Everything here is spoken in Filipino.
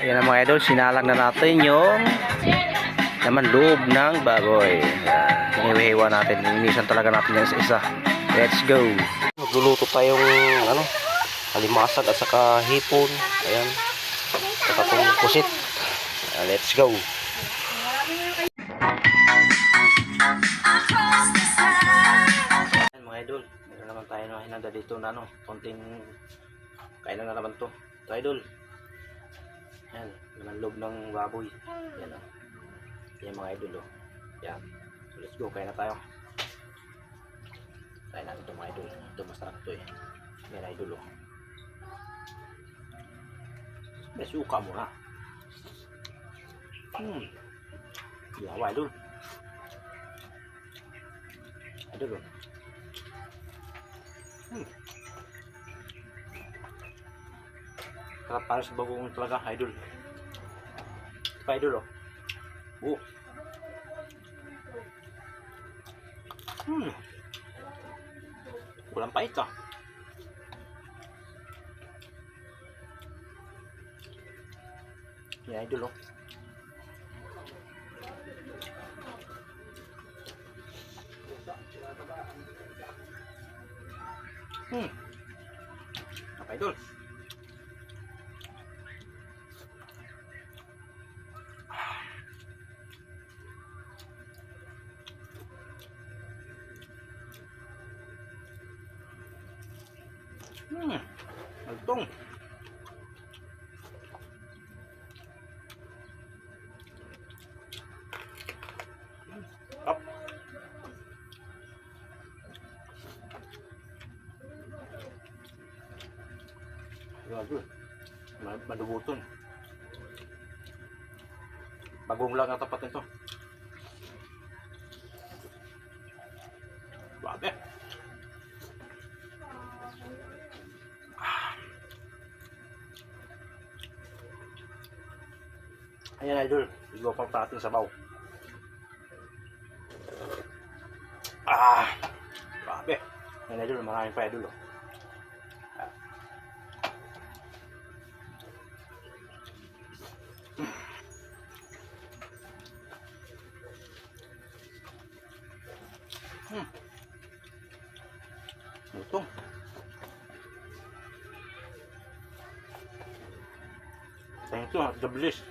Ayan na mga idol, sinalang na natin yung naman loob ng baboy. Hiniwa natin, inisan talaga natin yan sa isa. Let's go. Magluluto tayong alimasag at saka hipon. Ayan, saka itong pusit. Let's go. Ayan mga idol, meron naman tayo na hinanda dito na konting kailan na naman to. Ito idol. Ayan, naman loob ng baboy. Ayan o. Ayan mga idol o. Ayan. So let's go, kaya na tayo. Kaya natin ito mga idol. Ito masarap ito eh. Ayan idol o. May suka muna. Yawa idol. Idol o. Sarap para sa bagong talaga idol. Ito pa idol o. Walang pait ah. Yan idol oh. Apa idol? Malutong. Up. Grabe. Madubuton. Bagong lang ang tapat nito. Grabe. Ayan idol, igopang pa natin sabaw. Grabe. Ayan idol, maraming pa idol oh. Lutong. Thank you, the bliss.